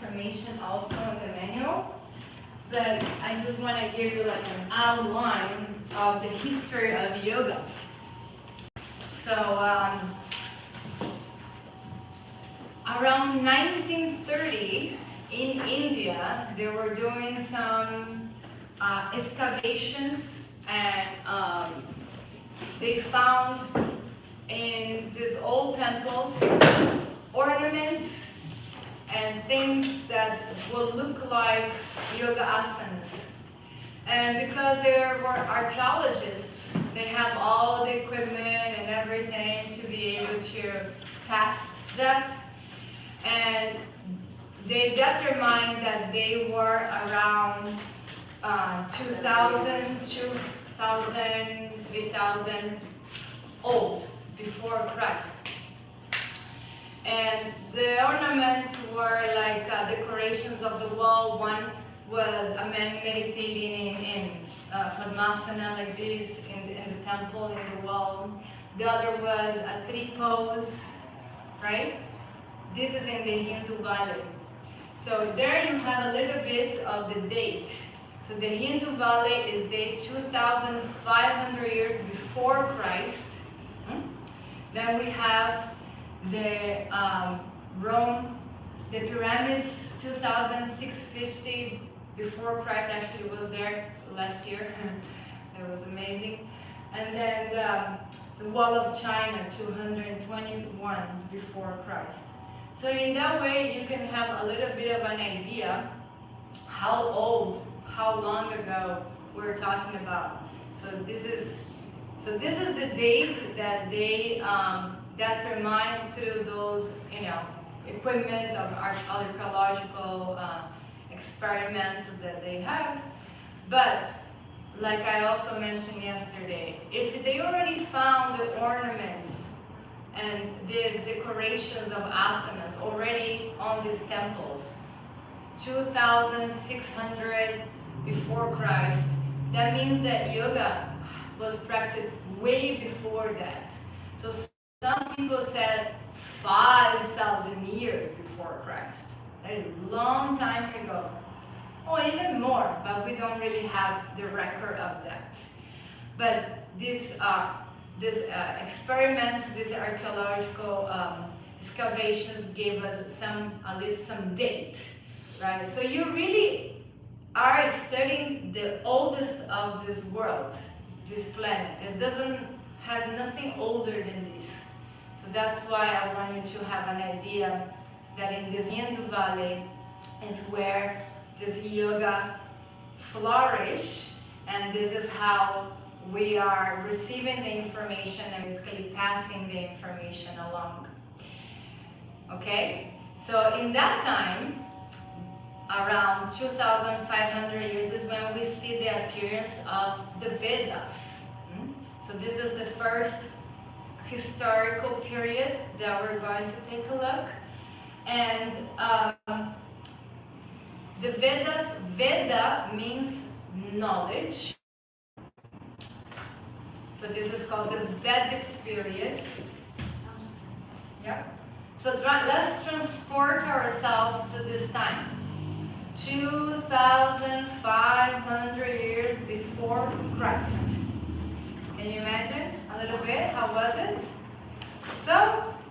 information also in the manual, but I just want to give you like an outline of the history of yoga. So around 1930 in India, they were doing some excavations, and they found in these old temples ornaments and things that will look like yoga asanas. And because they were archaeologists, they have all the equipment and everything to be able to test that. And they determined that they were around 2,000, 3,000 old before Christ. And the ornaments were like decorations of the wall. One was a man meditating in Padmasana like this in the temple, in the wall. The other was a tree pose, right? This is in the Hindu Valley. So there you have a little bit of the date. So the Hindu Valley is dated 2,500 years before Christ. Then we have the Rome, the pyramids, 2,650 before Christ. Actually was there last year. It was amazing. And then the Wall of China, 221 before Christ. So in that way, you can have a little bit of an idea how old, how long ago we're talking about. So this is the date that they determined through those, equipments of archaeological experiments that they have. But like I also mentioned yesterday, if they already found the ornaments and these decorations of asanas already on these temples, 2,600 before Christ, that means that yoga was practiced way before that. So some people said 5,000 years before Christ, a long time ago, or even more, but we don't really have the record of that. But these experiments, these archaeological excavations gave us at least some date, right? So you really are studying the oldest of this world, this planet. It has nothing older than this. So that's why I want you to have an idea that in this Hindu Valley is where this yoga flourish, and this is how we are receiving the information and basically passing the information along. Okay? So in that time, around 2,500 years is when we see the appearance of the Vedas. So this is the first historical period that we're going to take a look. And the Vedas, Veda means knowledge. So this is called the Vedic period. Yeah. So let's transport ourselves to this time. 2,500 years before Christ. Can you imagine a little bit? How was it? So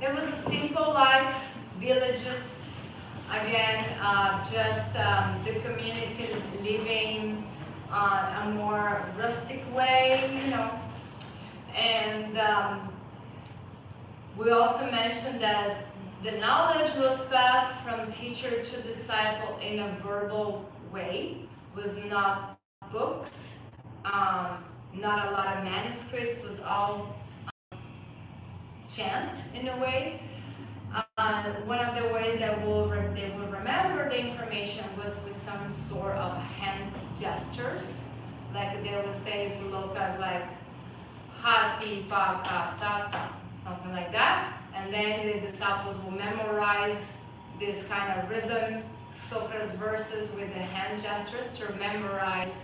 it was a simple life, villages. Again, just the community living a more rustic way, And we also mentioned that the knowledge was passed from teacher to disciple in a verbal way, was not books, not a lot of manuscripts, was all chant in a way. One of the ways that they will remember the information was with some sort of hand gestures, like they would say slokas like Hati Paka Sata, something like that. And then the disciples will memorize this kind of rhythm, sutras, verses with the hand gestures to memorize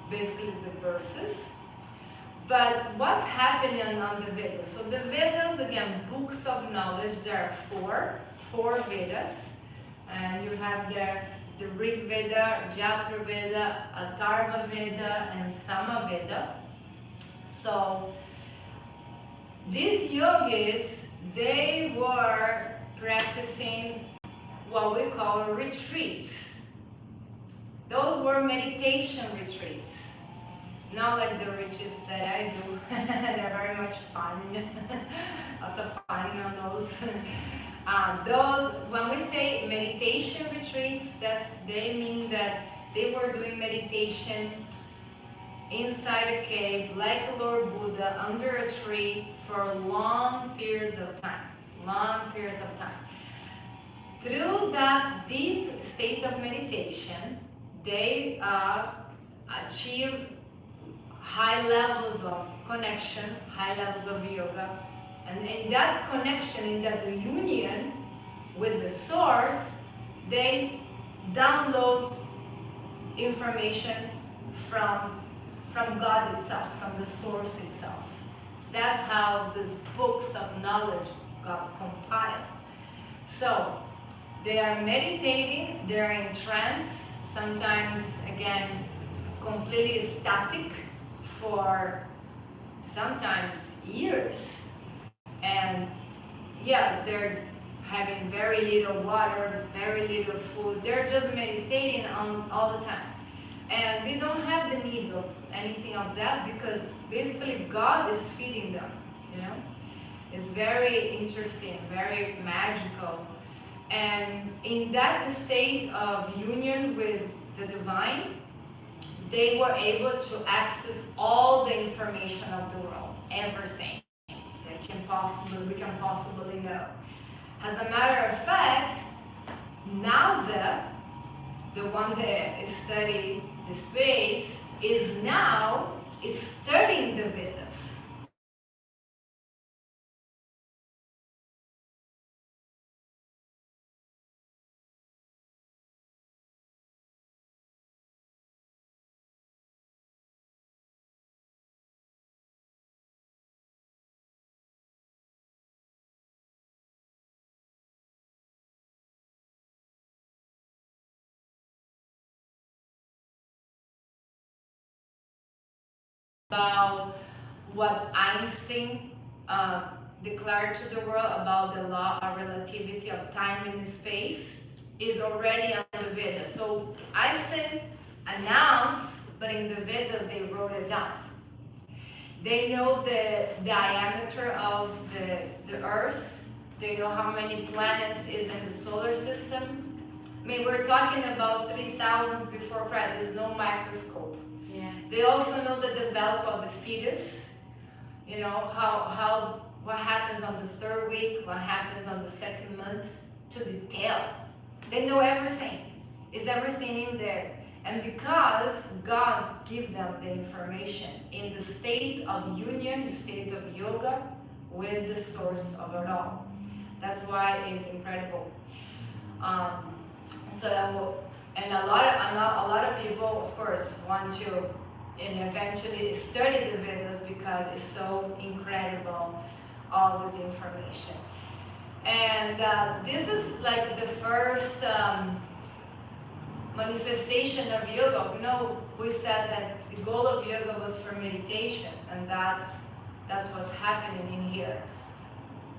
basically the verses. But what's happening on the Vedas? So the Vedas, again, books of knowledge, there are four Vedas. And you have there the Rig Veda, Jatra Veda, Atharva Veda, and Sama Veda. So these yogis, they were practicing what we call retreats. Those were meditation retreats. Not like the retreats that I do. They're very much fun. Lots of fun on those. When we say meditation retreats, they mean that they were doing meditation inside a cave, like Lord Buddha, under a tree for long periods of time. Long periods of time. Through that deep state of meditation, they achieve high levels of connection, high levels of yoga. And in that connection, in that union with the source, they download information from God itself, from the source itself. That's how these books of knowledge got compiled. So they are meditating, they're in trance, sometimes again completely static for sometimes years. And yes, they're having very little water, very little food. They're just meditating all the time. And they don't have the need of anything of that because basically God is feeding them, you know? It's very interesting, very magical. And in that state of union with the divine, they were able to access all the information of the world, everything that we can possibly know. As a matter of fact, NASA, the one that studied the space, is studying the Vedas. About what Einstein declared to the world about the law of relativity of time and space is already on the Vedas. So Einstein announced, but in the Vedas they wrote it down. They know the diameter of the Earth. They know how many planets is in the solar system. I mean, we're talking about 3000s before Christ. There's no microscope. Yeah. They also know the development of the fetus, you know, what happens on the third week, what happens on the second month, to detail. They know everything. It's everything in there. And because God gives them the information in the state of union, the state of yoga with the source of it all. That's why it's incredible. And a lot of people, of course, want to and eventually study the Vedas because it's so incredible, all this information. And this is like the first manifestation of yoga. You know, we said that the goal of yoga was for meditation, and that's what's happening in here.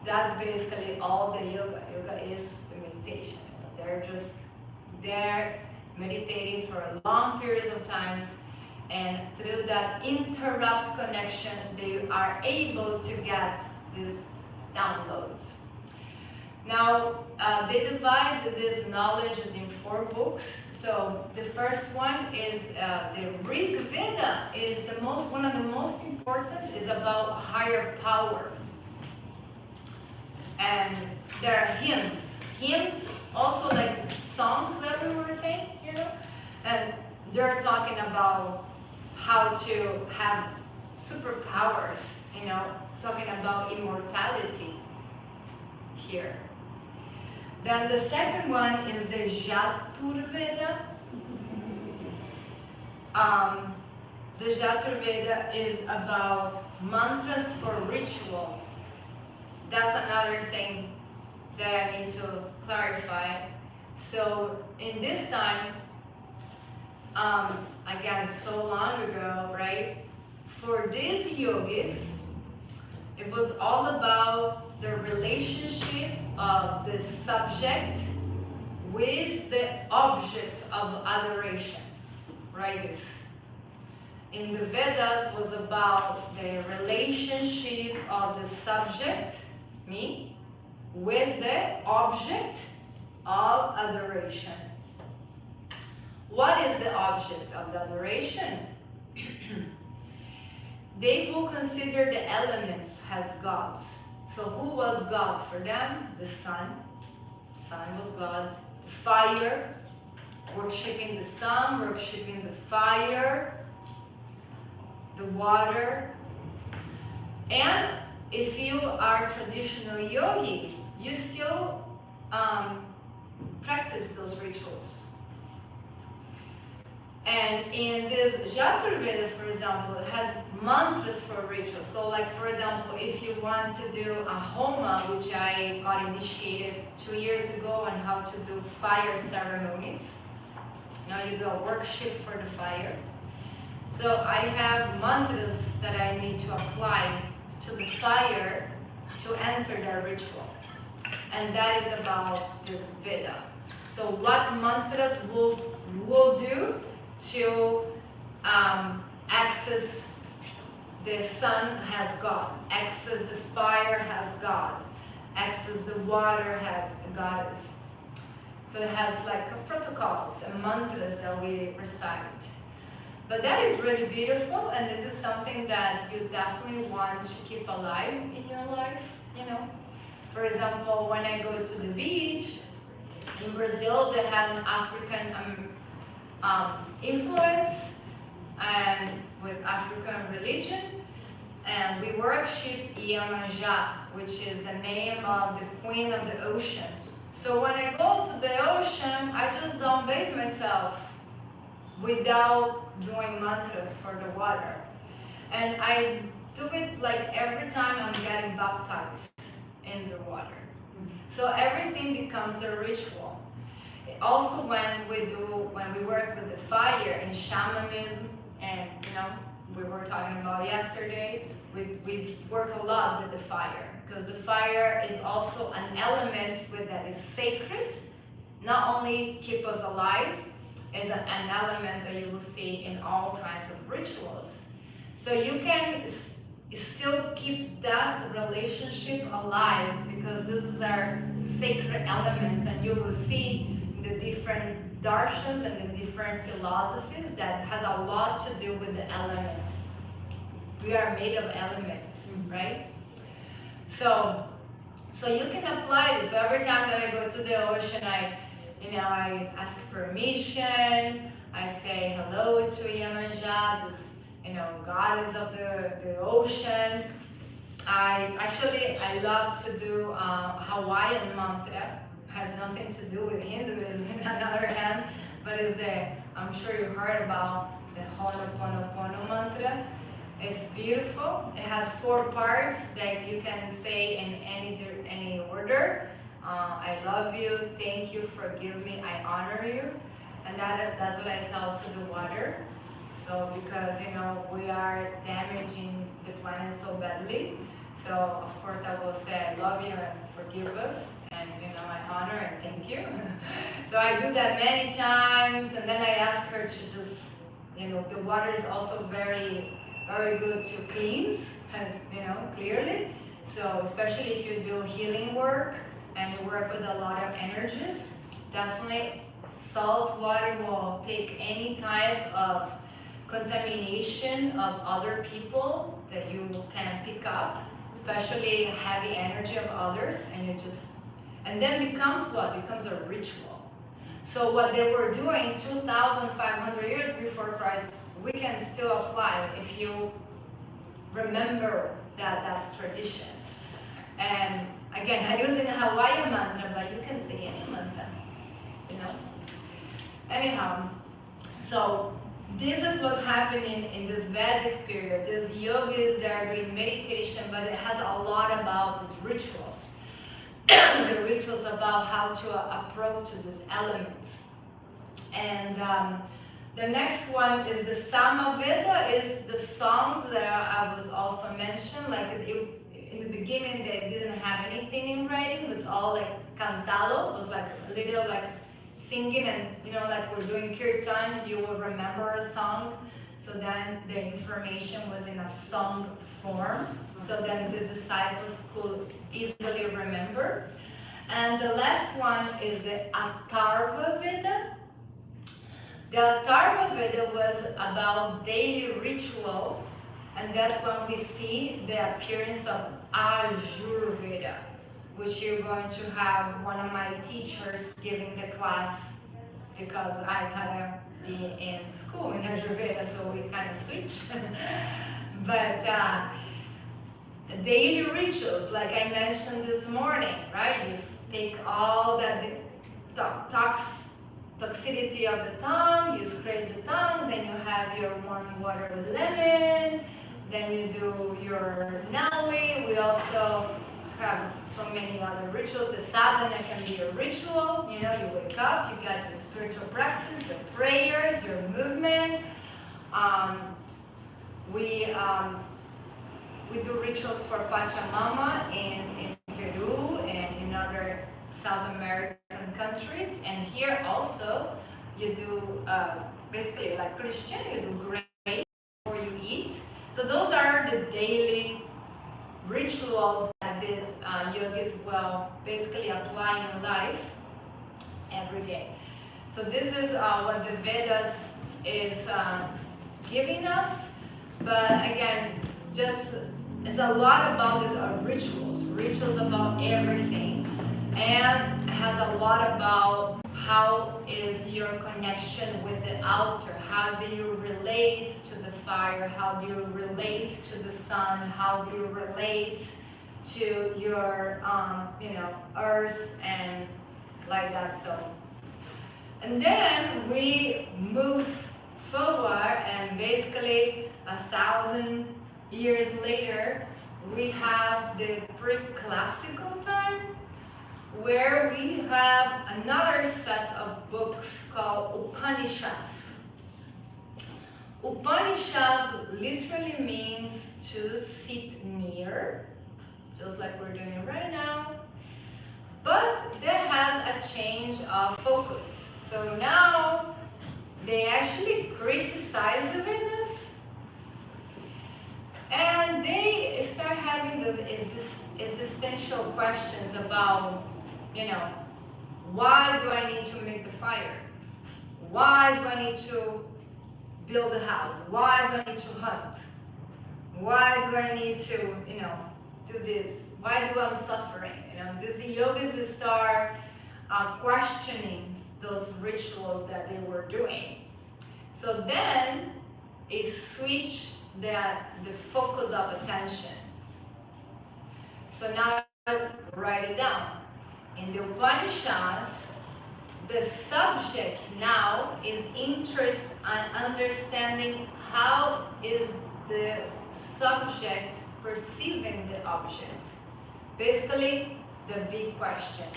That's basically all the yoga. Yoga is the meditation. They're just there meditating for long periods of times, and through that interrupt connection, they are able to get these downloads. Now, they divide this knowledge in 4 books. So the first one is the Rig Veda, is one of the most important, is about higher power. And there are hymns, also like songs that we were saying, you know, and they're talking about how to have superpowers, you know, talking about immortality here. Then the second one is the Jatra Veda. The Jatra Veda is about mantras for ritual. That's another thing that I need to clarify. So in this time, again, so long ago, right? For these yogis, it was all about the relationship of the subject with the object of adoration, right? This in the Vedas was about the relationship of the subject, me, with the object of adoration. What is the object of the adoration? They will consider the elements as gods. So who was God for them? The sun. Sun was God. The fire, worshipping the sun, worshipping the fire, the water. And if you are traditional yogi, you still practice those rituals. And in this Jaturveda, for example, it has mantras for rituals. So like, for example, if you want to do a homa, which I got initiated 2 years ago on how to do fire ceremonies. Now you do a worship for the fire. So I have mantras that I need to apply to the fire to enter the ritual. And that is about this Veda. So what mantras will do to access the sun has God, access the fire has God, access the water has a goddess. So it has like protocols and mantras that we recite. But that is really beautiful, and this is something that you definitely want to keep alive in your life, you know. For example, when I go to the beach, in Brazil they have an African influence and with African religion, and we worship Iemanjá, which is the name of the queen of the ocean. So when I go to the ocean, I just don't bathe myself without doing mantras for the water. And I do it like every time I'm getting baptized in the water. So everything becomes a ritual. Also when we work with the fire in shamanism, and you know, we were talking about yesterday, we work a lot with the fire, because the fire is also an element that is sacred, not only keep us alive, is an element that you will see in all kinds of rituals. So you can still keep that relationship alive, because this is our sacred elements, and you will see the different darshans and the different philosophies that has a lot to do with the elements. We are made of elements, right? So you can apply this. So every time that I go to the ocean, I ask permission. I say hello to Iemanjá, this goddess of the ocean. I love to do Hawaiian mantra. Has nothing to do with Hinduism on the other hand, but I'm sure you heard about the Ho'oponopono mantra. It's beautiful. It has 4 parts that you can say in any order. I love you, thank you, forgive me, I honor you. And that's what I tell to the water. So because we are damaging the planet so badly. So of course I will say I love you and forgive us, and I honor and thank you. So I do that many times, and then I ask her to just, the water is also very, very good to cleanse, as clearly. So especially if you do healing work and you work with a lot of energies, definitely salt water will take any type of contamination of other people that you can pick up, especially heavy energy of others, and then becomes what? Becomes a ritual. So what they were doing 2,500 years before Christ, we can still apply if you remember that's tradition. And again, I'm using a Hawaiian mantra, but you can say any mantra, Anyhow, so this is what's happening in this Vedic period. These yogis, they are doing meditation, but it has a lot about these rituals. the rituals about how to approach this element. And the next one is the Samaveda, is the songs that I was also mentioned. Like in the beginning, they didn't have anything in writing. It was all like cantado. It was like a little like singing, and like we're doing kirtan, you will remember a song. So then the information was in a song form. So then the disciples could easily remember. And the last one is the Atharva Veda. The Atharva Veda was about daily rituals, and that's when we see the appearance of Ayurveda, which you're going to have one of my teachers giving the class, because I kind of be in school in Ayurveda, so we kind of switch. But daily rituals, like I mentioned this morning, right? You take all that toxicity of the tongue, you scrape the tongue, then you have your warm water with lemon, then you do your naui. We also have so many other rituals. The sadhana can be a ritual. You wake up, you got your spiritual practice, your prayers, your movement. We do rituals for Pachamama in Peru and in other South American countries, and here also you do basically like Christian, you do grace before you eat. So those are the daily rituals that these yogis will basically apply in life every day. So this is what the Vedas is giving us. But again, just it's a lot about these rituals about everything, and has a lot about how is your connection with the altar, how do you relate to the fire, how do you relate to the sun, how do you relate to your earth, and like that. So, and then we move forward, and basically 1,000 years later we have the pre-classical time, where we have another set of books called Upanishads. Upanishads literally means to sit near, just like we're doing right now, but there has a change of focus. So now they actually criticize the Vedas, and they start having those existential questions about, why do I need to make the fire? Why do I need to build a house? Why do I need to hunt? Why do I need to, do this? Why do I'm suffering? The yogis start questioning those rituals that they were doing. So then it switched the focus of attention. So now write it down. In the Upanishads, the subject now is interest and understanding how is the subject perceiving the object. Basically, the big question,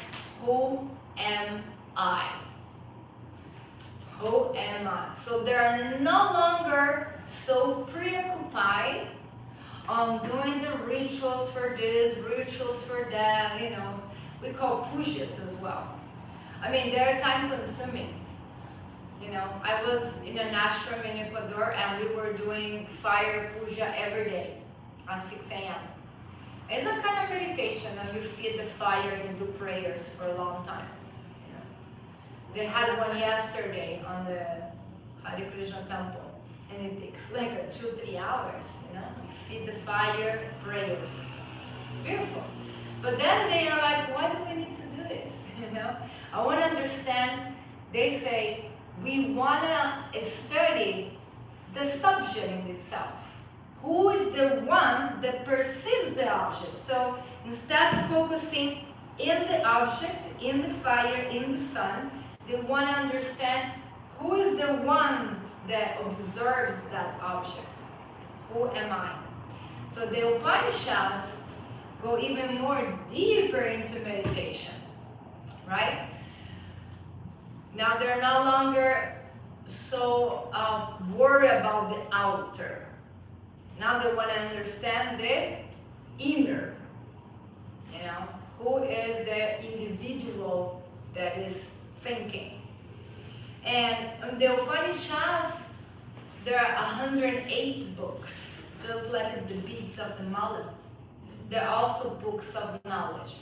who am I? Who am I? So they are no longer so preoccupied on doing the rituals for this, rituals for that, we call pujas as well. I mean, they're time consuming. I was in an ashram in Ecuador, and we were doing fire puja every day at 6 a.m. It's a kind of meditation, and you feed the fire and you do prayers for a long time. They had one yesterday on the Hare Krishna temple, and it takes like 2-3 hours, You feed the fire, prayers. It's beautiful. But then they are like, why do we need to do this? I want to understand. They say, we want to study the subject in itself. Who is the one that perceives the object? So instead of focusing in the object, in the fire, in the sun, they want to understand who is the one that observes that object. Who am I? So the Upanishads go even more deeper into meditation, right? Now they're no longer so worried about the outer. Now they want to understand the inner, who is the individual that is thinking. And in the Upanishads, there are 108 books, just like the beads of the mala. There are also books of knowledge.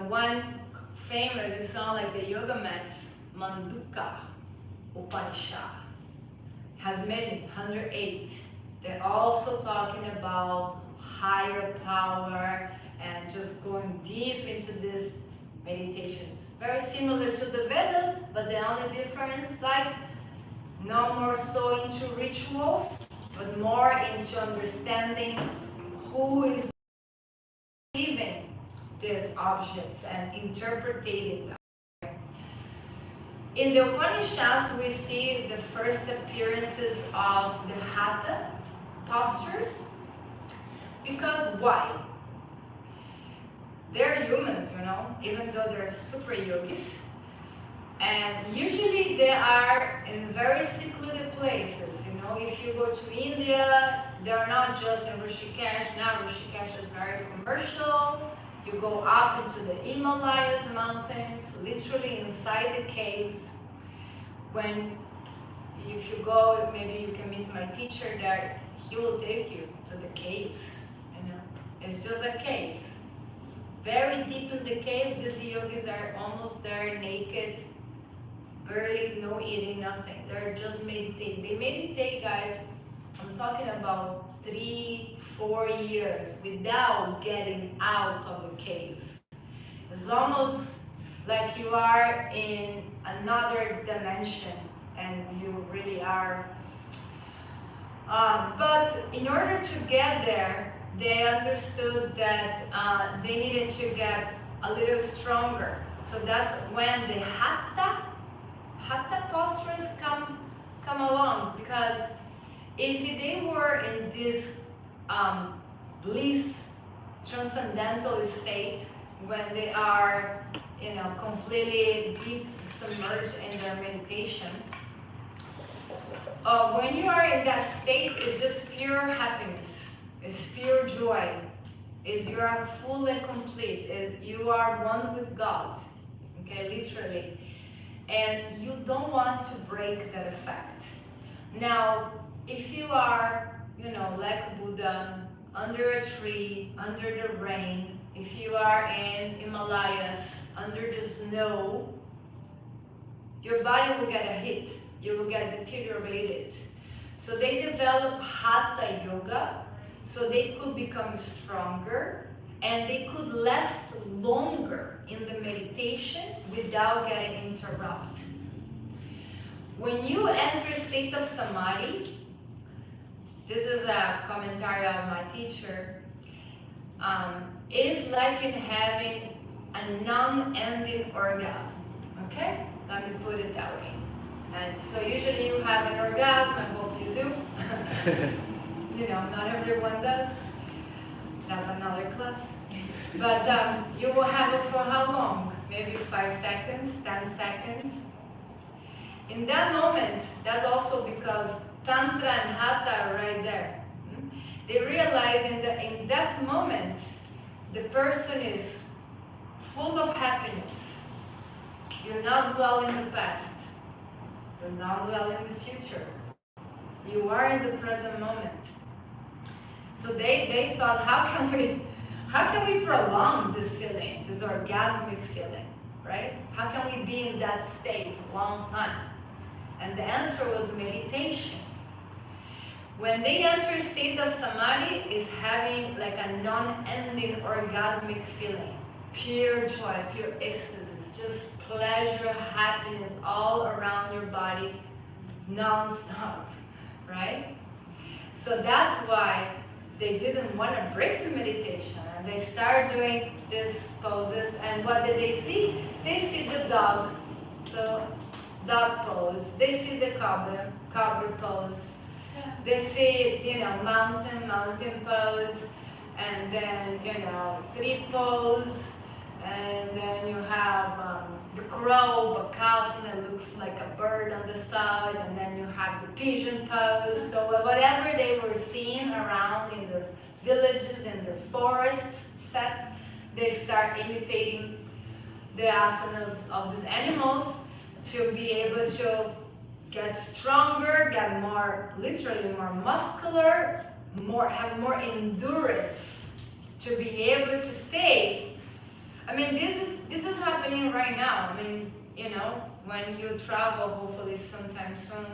One famous, you sound like the yoga mats, Manduka Upanishad, has many, 108. They're also talking about higher power and just going deep into these meditations. Very similar to the Vedas, but the only difference, like, no more so into rituals, but more into understanding who is receiving these objects and interpreting them. In the Upanishads, we see the first appearances of the Hatha postures. Because why? They're humans, even though they're super yogis. And usually they are in very secluded places. If you go to India, they're not just in Rishikesh. Now Rishikesh is very commercial. You go up into the Himalayas mountains, literally inside the caves. If you go, maybe you can meet my teacher there. He will take you to the caves. It's just a cave. Very deep in the cave, these yogis are almost there naked, barely no eating, nothing. They're just meditating. They meditate, guys, I'm talking about 3-4 years without getting out of the cave. It's almost like you are in another dimension and you really are. But in order to get there, they understood that they needed to get a little stronger. So that's when the Hatha postures come along. Because if they were in this bliss, transcendental state, when they are, completely deep submerged in their meditation, when you are in that state, it's just pure happiness. It's pure joy. You are full and complete. You are one with God. Okay, literally. And you don't want to break that effect. Now, if you are, like Buddha, under a tree, under the rain, if you are in Himalayas, under the snow, your body will get a hit. You will get deteriorated. So they develop Hatha Yoga so they could become stronger and they could last longer in the meditation without getting interrupted. When you enter a state of Samadhi, this is a commentary of my teacher, it's like in having a non-ending orgasm, okay? Let me put it that way. And so usually you have an orgasm, I hope you do. Not everyone does. That's another class. But you will have it for how long? Maybe 5 seconds, 10 seconds. In that moment, that's also because Tantra and Hatha are right there. They realize in that moment, the person is full of happiness. You're not dwelling in the past. You're not dwelling in the future. You are in the present moment. So they thought, how can we prolong this feeling, this orgasmic feeling, right? How can we be in that state a long time? And the answer was meditation. When they enter a state of Samadhi, is having like a non-ending orgasmic feeling, pure joy, pure ecstasy, just pleasure, happiness all around your body, non-stop, right? So that's why they didn't want to break the meditation, and they started doing these poses. And what did they see? They see the dog, so dog pose. They see the cobra pose. They see, mountain pose. and then, you know, tree pose, and then you have the crow, bakasana, that looks like a bird on the side, and then you have the pigeon pose. So whatever they were seeing around in their villages, in their forests set, they start imitating the asanas of these animals to be able to get stronger, get more, literally more muscular, have more endurance to be able to stay. I mean, this is happening right now. I mean, you know, when you travel, hopefully sometime soon,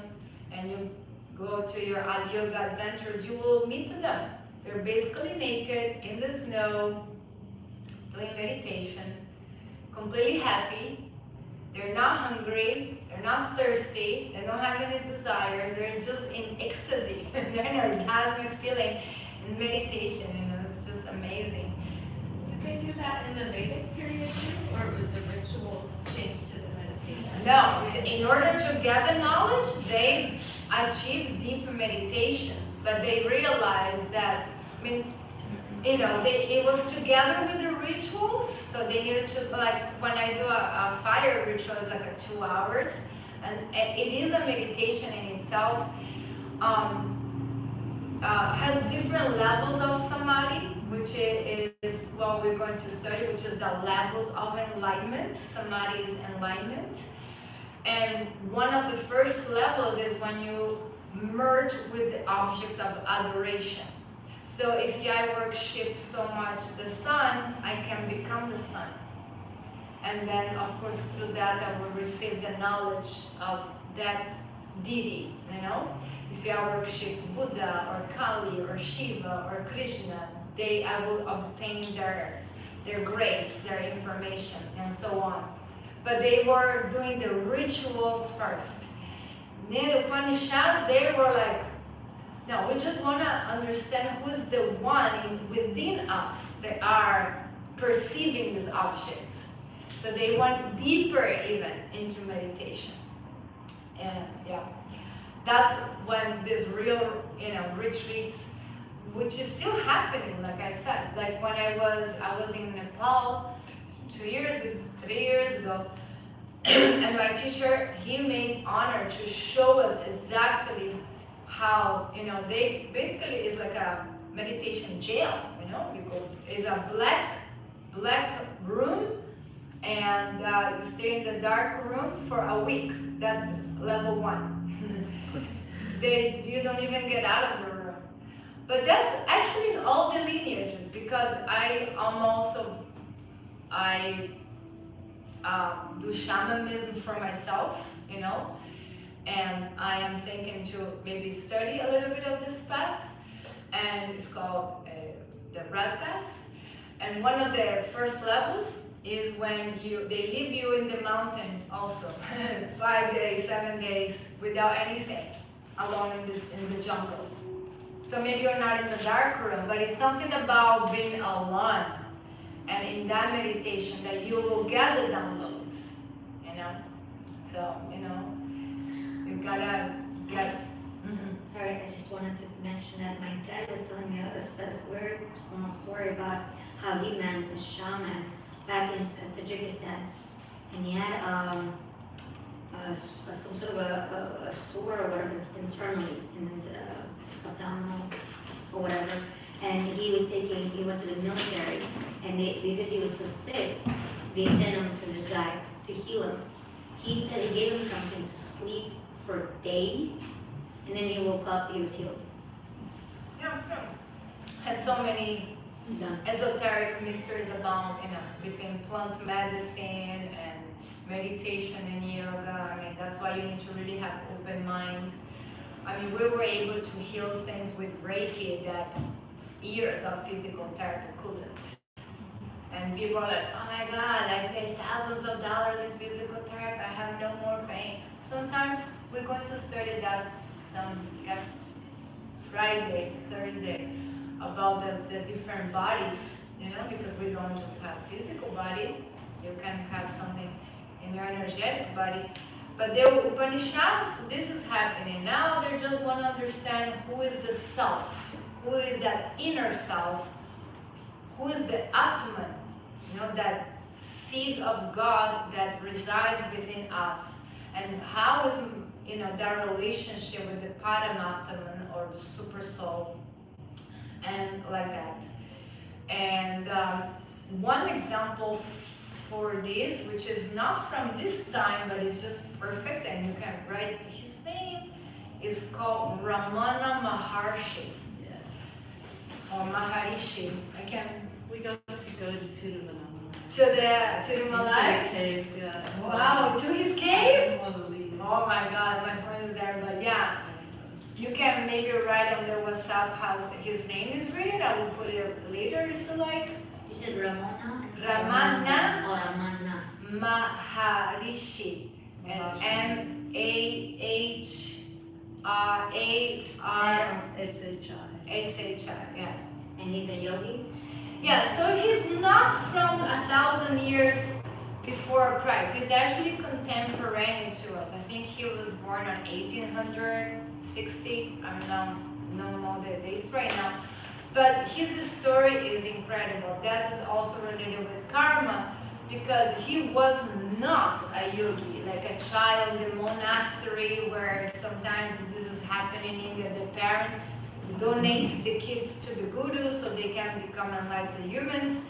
and you go to your yoga adventures, you will meet them. They're basically naked in the snow, doing meditation, completely happy. They're not hungry, they're not thirsty, they don't have any desires, they're just in ecstasy. They're in an orgasmic feeling in meditation, you know, it's just amazing. Did they do that in the Vedic period too, or was the rituals changed to the meditation? No, in order to get the knowledge, they achieved deep meditations, but they realized that, I mean, you know, it was together with the rituals, so they needed to, like, when I do a fire ritual, it's like 2 hours, and it is a meditation in itself. Has different levels of samadhi, which is what we're going to study, which is the levels of enlightenment. Samadhi is enlightenment. And one of the first levels is when you merge with the object of adoration. So if I worship so much the sun, I can become the sun. And then, of course, through that, I will receive the knowledge of that deity, you know? If I worship Buddha or Kali or Shiva or Krishna, I will obtain their grace, their information, and so on. But they were doing the rituals first. In the Upanishads, they were like, no, we just want to understand who's the one within us that are perceiving these objects. So they went deeper even into meditation. And yeah, that's when this real, you know, retreats, which is still happening, like I said. Like when I was in Nepal 3 years ago, and my teacher, he made honor to show us exactly how, you know, they basically is like a meditation jail, you know, it's a black room, and you stay in the dark room for a week. That's level 1. You don't even get out of the room. But that's actually in all the lineages, because I do shamanism for myself, you know, and I am thinking to maybe study a little bit of this path, and it's called the Red Path. And one of the first levels is when they leave you in the mountain also, 5 days, 7 days, without anything, alone in the jungle. So maybe you're not in the dark room, but it's something about being alone, and in that meditation that you will get the downloads, you know. So, you know, you gotta get. Sorry, I just wanted to mention that my dad was telling me a very small story about how he met a shaman back in Tajikistan, and he had some sort of a sore or whatever internally in his abdominal or whatever, and he went to the military, and because he was so sick, they sent him to this guy to heal him. He said he gave him something to sleep for days, and then he woke up, he was healed. Yeah. Has so many esoteric mysteries about, you know, between plant medicine and meditation and yoga. I mean, that's why you need to really have open mind. I mean, we were able to heal things with Reiki that years of physical therapy couldn't. And people are like, oh my God, I paid thousands of dollars in physical therapy, I have no more pain. Sometimes we're going to study that Friday, Thursday, about the different bodies, you know, because we don't just have physical body, you can have something in your energetic body. But the Upanishads, this is happening. Now they just want to understand who is the self, who is that inner self, who is the Atman, that seed of God that resides within us, and how is that relationship with the Paramatman or the super soul, and like that. And one example for this, which is not from this time, but it's just perfect, and you can write his name, is called Ramana Maharshi. Yes. Or Maharishi. I can We got to go to Tiruvannamalai. to the Malay. Cave, yeah. Wow, to his I cave? didn't want to leave. Oh my God, my friend is there, but yeah. You can maybe write on the WhatsApp how his name is written. I will put it later if you like. You said Ramona? Ramana. Oh, Ramana. Maharishi. It's Maharishi. Yeah. And he's a yogi? Yeah, so he's not from 1,000 years before Christ. He's actually contemporary to us. I think he was born on 1860. I don't know the date right now. But his story is incredible. That is also related with karma because he was not a yogi, like a child in a monastery where sometimes this is happening in India. The parents donate the kids to the gurus so they can become enlightened humans.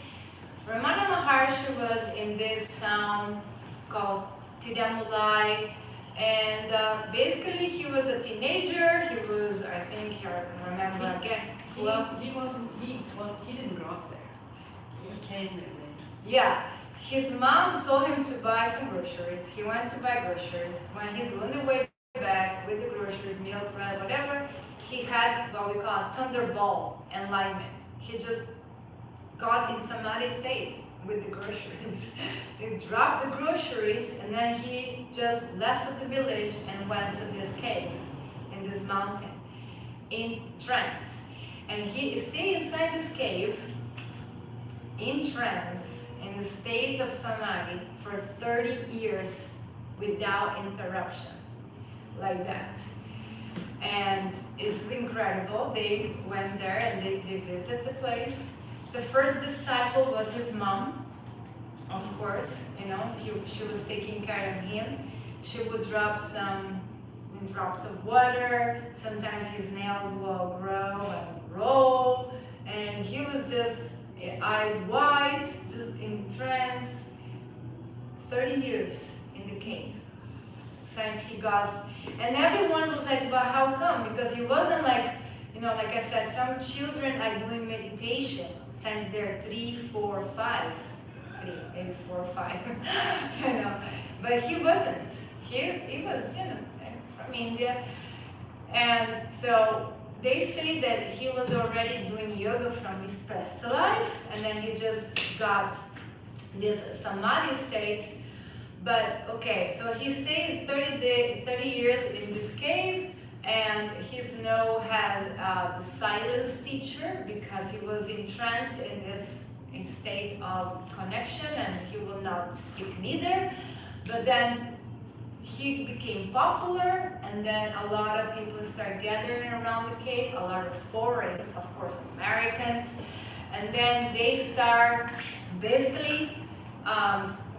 Ramana Maharshi was in this town called Tiruvannamalai, and basically he was a teenager. He was, I think, I remember again. He didn't grow up there. He came there later. Yeah, his mom told him to buy some groceries. He went to buy groceries. When he's on the way back with the groceries, milk, bread, whatever, he had what we call a thunderball enlightenment. He just got in samadhi state with the groceries. He dropped the groceries and then he just left the village and went to this cave in this mountain in trance. And he stayed inside this cave in trance in the state of samadhi for 30 years without interruption, like that. And it's incredible. They went there and they visit the place. The first disciple was his mom, of course. She was taking care of him. She would drop some drops of water. Sometimes his nails will grow and roll. And he was just eyes wide, just in trance. 30 years in the cave since he got. And everyone was like, but how come? Because he wasn't like, like I said, some children are doing meditation since they're 3, 4, 5. 3, maybe 4 or 5. But he wasn't. He was, from India. And so they say that he was already doing yoga from his past life, and then he just got this samadhi state. But okay, so he stayed 30 years in this cave, and he's known as the silence teacher because he was in trance in this state of connection, and he will not speak neither. But then he became popular, and then a lot of people start gathering around the cave, a lot of foreigners, of course, Americans, and then they start basically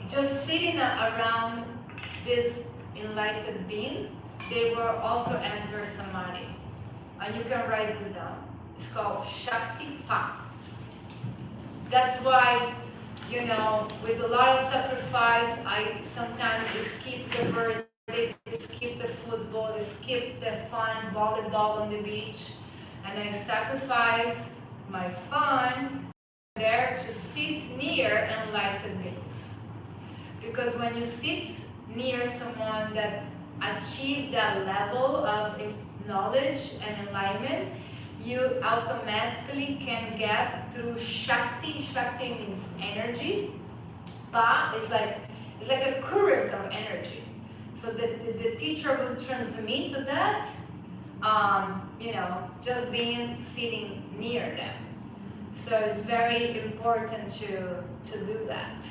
just sitting around this enlightened being. They will also enter samadhi, and you can write this down. It's called Shakti Pa. That's why, with a lot of sacrifice, I sometimes skip the birthdays, skip the football, skip the fun volleyball on the beach, and I sacrifice my fun there to sit near enlightened beings. Because when you sit near someone that achieved that level of knowledge and enlightenment, you automatically can get through Shakti. Shakti means energy. Pa is like a current of energy. So the teacher will transmit that, just being sitting near them. So it's very important to do that.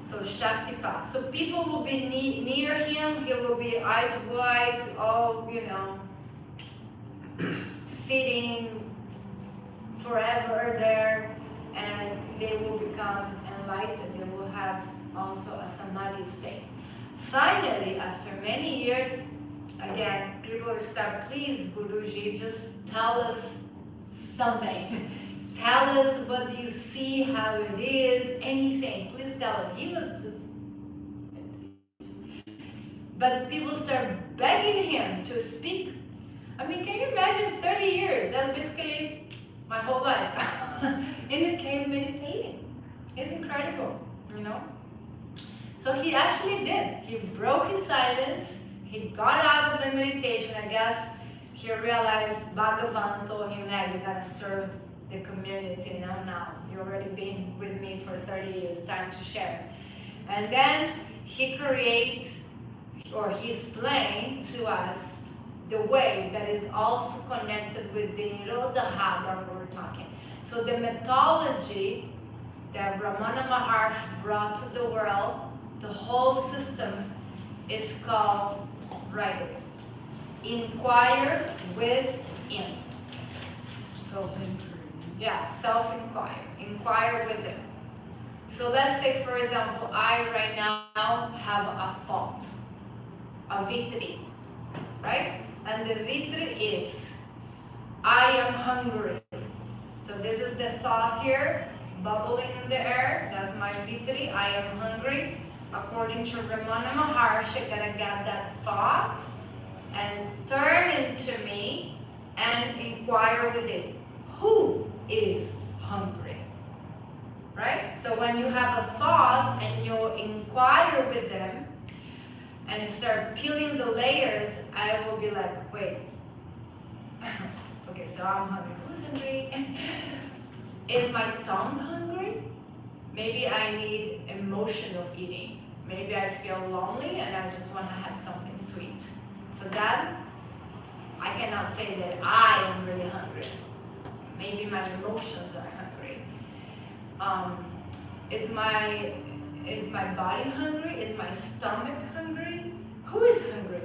So Shakti Pa. So people will be near him. He will be eyes wide, all sitting forever there, and they will become enlightened. They will have also a samadhi state. Finally, after many years, again, people start, please, Guruji, just tell us something. Tell us what you see, how it is, anything. Please tell us. He was just... But people start begging him to speak. I mean, can you imagine 30 years? That's basically my whole life. In the cave meditating. It's incredible, you know? So he actually did. He broke his silence. He got out of the meditation. I guess he realized Bhagavan told him, now you gotta serve the community now. You've already been with me for 30 years, time to share. And then he explained to us the way that is also connected with the Nirodha that we were talking. So the mythology that Ramana Maharshi brought to the world, the whole system is called right. Inquire within. Self-inquiry. Yeah, self-inquire. Inquire within. So let's say, for example, I right now have a thought, a vitri, right? And the vitri is, I am hungry. So this is the thought here, bubbling in the air. That's my vitri, I am hungry. According to Ramana Maharshi, I gotta get that thought and turn into me and inquire with it. Who is hungry? Right? So when you have a thought and you inquire with them and you start peeling the layers, I will be like, wait. Okay, so I'm hungry. Who's hungry? Is my tongue hungry? Maybe I need emotional eating. Maybe I feel lonely and I just want to have something sweet. So that, I cannot say that I am really hungry. Maybe my emotions are hungry. Is my body hungry? Is my stomach hungry? Who is hungry?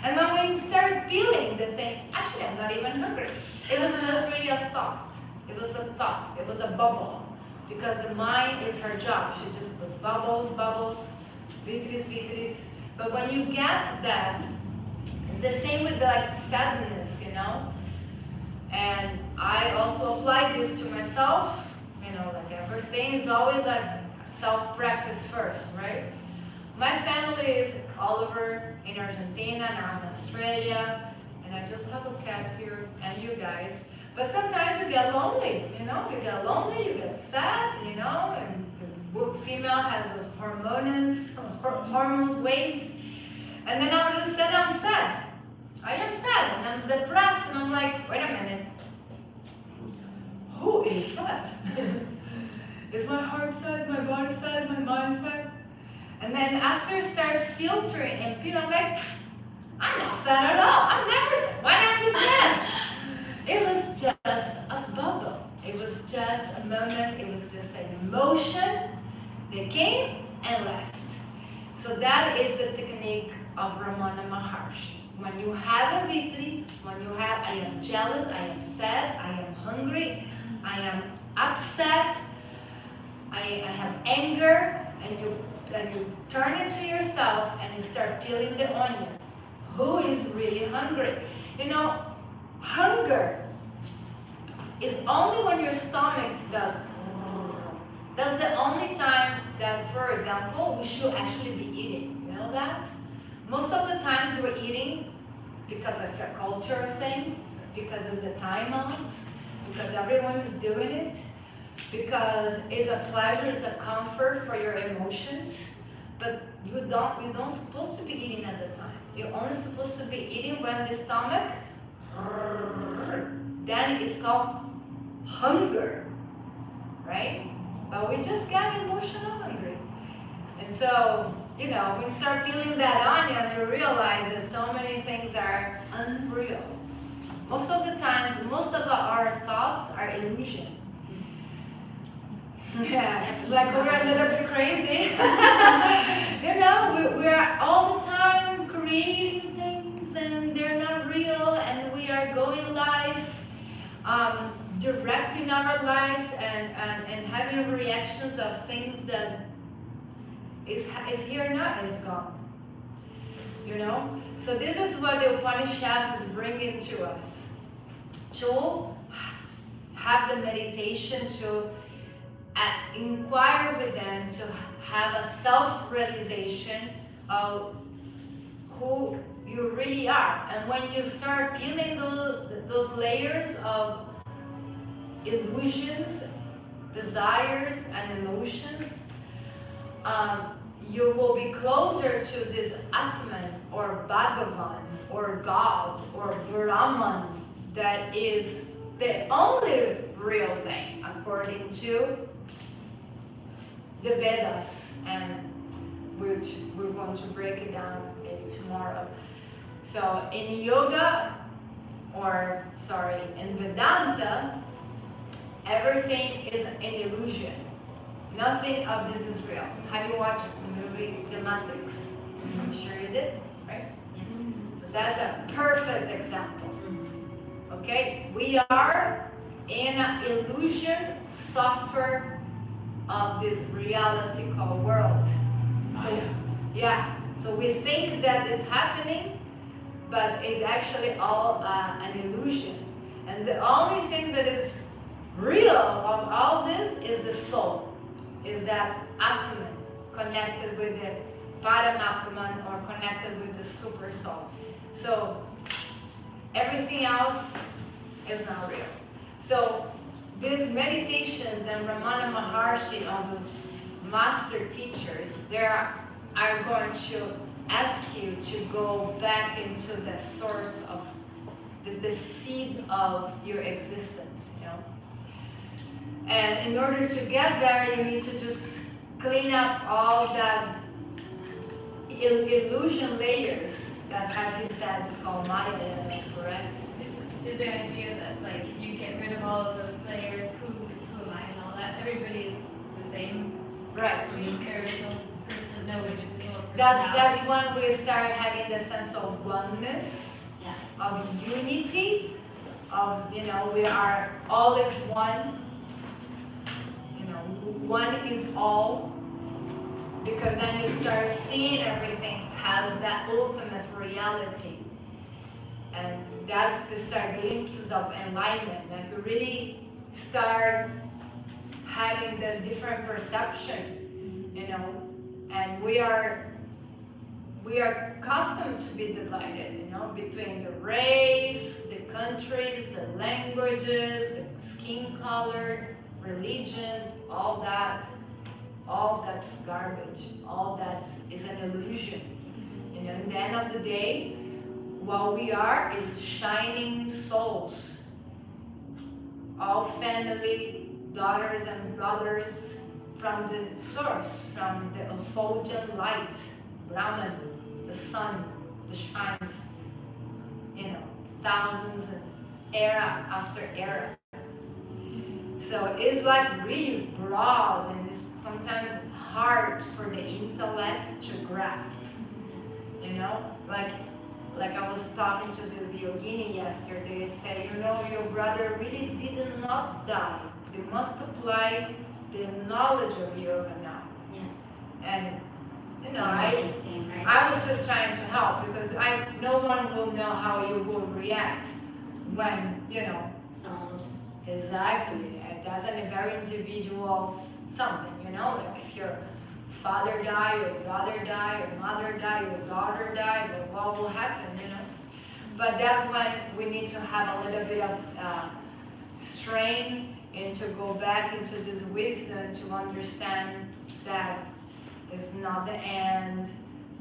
And when we start feeling the thing, actually I'm not even hungry. It was just really a thought. It was a thought. It was a bubble. Because the mind is her job. She just was bubbles, vitris. But when you get that, it's the same with like sadness, you know? And I also apply this to myself, you know, like I was saying, it's always like self-practice first, right? My family is all over in Argentina, now in Australia, and I just have a cat here and you guys. But sometimes you get lonely, you know, you get sad, you know, and the female has those hormones waves, and then all of a sudden I'm sad. I am sad and I'm depressed and I'm like, wait a minute, who is sad? Is my heart sad? Is my body sad? Is my mind sad? And then after I start filtering and peeling, I'm like, I'm not sad at all. I'm never sad. Why not be sad? It was just a bubble. It was just a moment. It was just an emotion that came and left. So that is the technique of Ramana Maharshi. When you have a vitri, when you have, I am jealous, I am sad, I am hungry, I am upset, I have anger, and you turn it to yourself and you start peeling the onion. Who is really hungry? You know, hunger is only when your stomach does. That's the only time that, for example, we should actually be eating. You know that? Most of the times we're eating because it's a cultural thing, because it's the time of, because everyone is doing it, because it's a pleasure, it's a comfort for your emotions. But you don't supposed to be eating at the time. You're only supposed to be eating when the stomach, then it's called hunger, right? But we just got emotional hungry. And so, you know, when you start peeling that onion, you realize that so many things are unreal. Most of the times, most of our thoughts are illusion. Yeah, it's like we're a little bit crazy. You know, we are all the time creating things and they're not real, and we are going life. The our lives and having reactions of things that is here now, is gone. You know? So this is what the Upanishads is bringing to us. To have the meditation, to inquire within, to have a self-realization of who you really are. And when you start peeling those layers of illusions, desires, and emotions, you will be closer to this Atman or Bhagavan or God or Brahman that is the only real thing according to the Vedas, and which we're going to break it down maybe tomorrow. So in yoga, in Vedanta, everything is an illusion. Nothing of this is real. Have you watched the movie The Matrix? I'm sure you did, right? So that's a perfect example. Okay? We are in an illusion software of this reality called world. So, yeah. So we think that it's happening, but it's actually all an illusion. And the only thing that is real of all this is the soul. Is that Atman connected with the Paramatman or connected with the super soul. So everything else is not real. So these meditations and Ramana Maharshi, all those master teachers, they are going to ask you to go back into the source of the seed of your existence, you know. And in order to get there, you need to just clean up all that illusion layers that, as he said, is called Maya. That's correct. Is the idea that like if you get rid of all of those layers, who am I and all that, everybody is the same? Right. There is no person, no individual personality. That's when we start having the sense of oneness, Yeah. of unity, of, you know, we are all is one. One is all, because then you start seeing everything as that ultimate reality. And that's the start glimpses of enlightenment, and you really start having the different perception, you know. And we are accustomed to be divided, you know, between the race, the countries, the languages, the skin color, religion, all that's garbage. All that is an illusion. You know, at the end of the day, what we are is shining souls. All family, daughters and brothers from the source, from the effulgent light, Brahman, the sun, that shines, you know, thousands and era after era. So it's like really broad, and it's sometimes hard for the intellect to grasp. You know, like I was talking to this yogini yesterday, say, you know, your brother really did not die. They must apply the knowledge of yoga now. Yeah. And you know, Interesting, right? I was just trying to help, because no one will know how you will react when, you know. So just Exactly. That's a very individual something, you know. Like if your father die, your brother die, your mother die, your daughter die, then what will happen, you know? But that's when we need to have a little bit of strain and to go back into this wisdom to understand that it's not the end,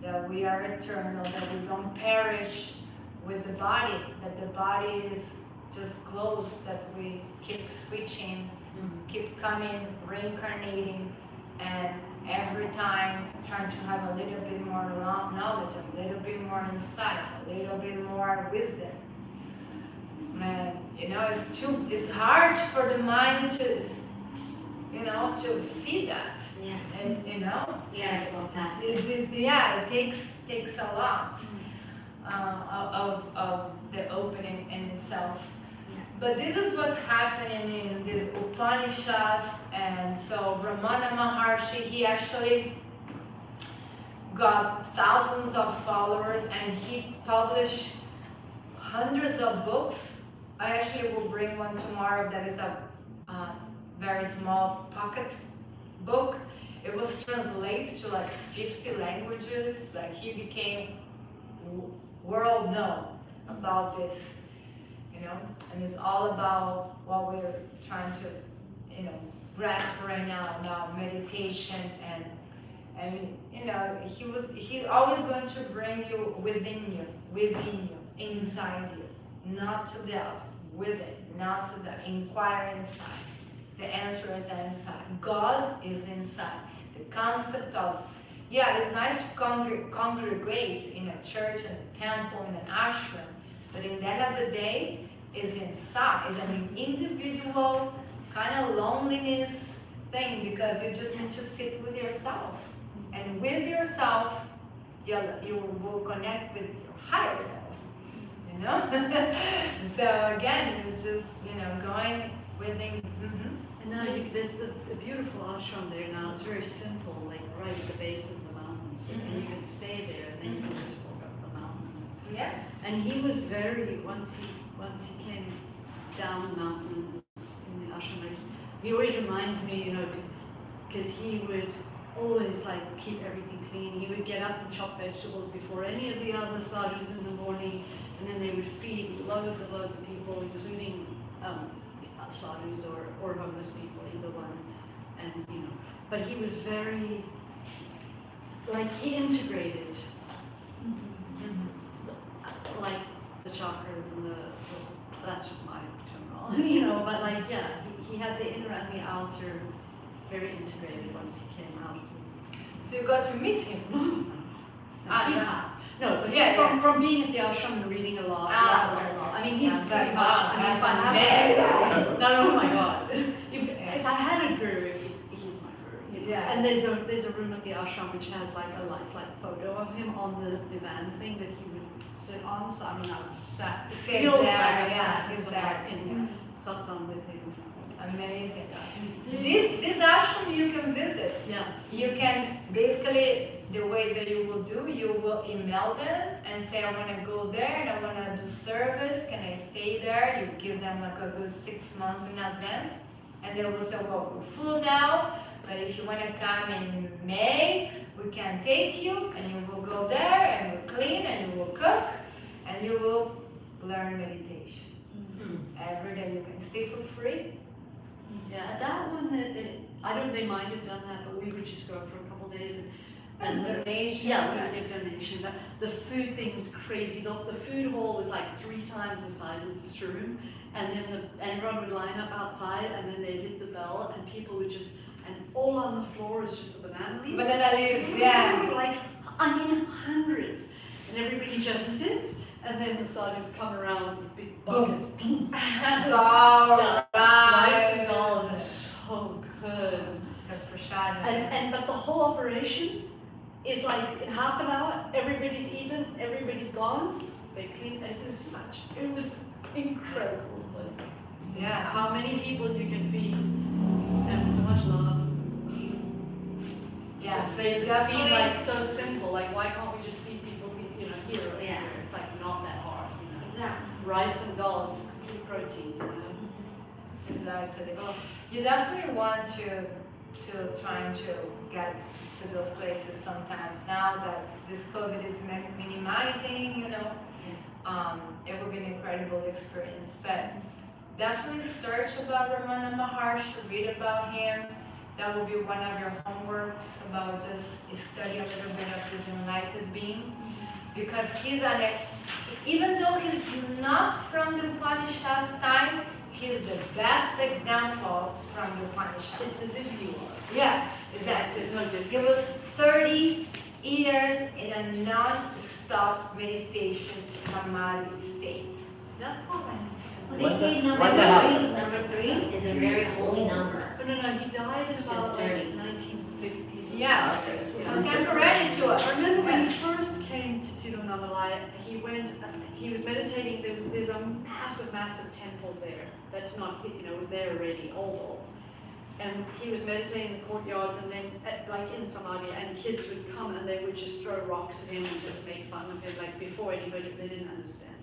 that we are eternal, that we don't perish with the body, that the body is just clothes that we keep switching, keep coming, reincarnating, and every time trying to have a little bit more knowledge, a little bit more insight, a little bit more wisdom. And you know, it's hard for the mind to, you know, to see that. yeah. And you know, You gotta go past it. yeah, it takes a lot of the opening in itself. But this is what's happening in these Upanishads, and so Ramana Maharshi, he actually got thousands of followers, and he published hundreds of books. I actually will bring one tomorrow that is a very small pocket book. It was translated to like 50 languages. Like he became world known about this, you know, and it's all about what we're trying to, you know, grasp right now about meditation and you know, he's always going to bring you within you, inside you, not to doubt, within, not to the inquire inside. The answer is inside. God is inside. The concept of, yeah, it's nice to congregate in a church and a temple and an ashram, but in the end of the day, is inside. It's an individual kind of loneliness thing, because you just need to sit with yourself. And with yourself, you will connect with your higher self, you know? So again, it's just, you know, going within. And now there's the beautiful ashram there now. It's very simple, like right at the base of the mountains. And you can stay there, and then you can just walk up the mountain. Yeah. And he was very, once he came down the mountain in the ashram, like, he always reminds me, you know, because he would always like keep everything clean. He would get up and chop vegetables before any of the other sadhus in the morning, and then they would feed loads of people, including sadhus or homeless people, either one. And you know, but he was very, like, he integrated like the chakras and the that's just my terminology, you know, but like, yeah, he had the inner and the outer very integrated once he came out. So you got to meet him. He passed. No, but Yeah, just from being at the ashram and reading a lot. I mean, he's That's pretty like, much. wow, I mean, if I that's had, no, oh my God. If I had a guru, he's my guru. You know? Yeah. And there's a room at the ashram which has like a lifelike photo of him on the divan thing that he would sit on. So I mean, I've sat. Sit Feels there, like I've yeah, sat exactly. in satsang with him. Amazing. This ashram you can visit. Yeah. You can basically, the way that you will do, you will email them and say, I want to go there and I want to do service. Can I stay there? You give them like a good 6 months in advance. And they will say, well, we're full now, but if you want to come in May, we can take you and you will go there and we'll clean and you will cook and you will learn meditation. Every day you can stay for free. Yeah, that one, I don't, they might have done that, but we would just go for a couple of days and Donation. yeah, we would give donation, but the food thing was crazy. The food hall was like 3 times the size of this room, and then everyone would line up outside, and then they'd hit the bell, and people would just, and all on the floor is just the banana leaves. Banana leaves, yeah. Like, I mean, hundreds. And everybody just sits, and then the sadhus come around with these big buckets. Boom. Dal, Yeah, rice and dal is so good. That's prashad. And but the whole operation is like in half an hour, everybody's eaten, everybody's gone. They clean. It was incredible. Like, Yeah. how many people you can feed, and so much love. Yeah. Just makes it seem like so simple. Like, why can't we just feed people, you know, here or Yeah. here? It's like not that hard, you know. Exactly. Rice and dal, it's complete protein, you know. Exactly. You definitely want to trying to get to those places sometimes. Now that this COVID is minimizing, you know, it will be an incredible experience. But definitely search about Ramana Maharshi, read about him. That will be one of your homeworks, about just study a little bit of this enlightened being. Because he's even though he's not from the Upanishads time, he's the best example from the Upanishads. It's as if he was. Yes, exactly. There's no difference. He was 30 years in a non-stop meditation samadhi state. Not all right. Well, they say number What the hell? three is a very holy number. But no, he died in She's about 30. 1950s. Yeah. Okay. Yeah. Contemporary to us. I remember when he first came to Tirunamalai, he went, he was meditating, there's a massive temple there, that's not, was there already, old. And he was meditating in the courtyards, and then, like in Somalia, and kids would come and they would just throw rocks at him and just make fun of him, like before anybody, they didn't understand.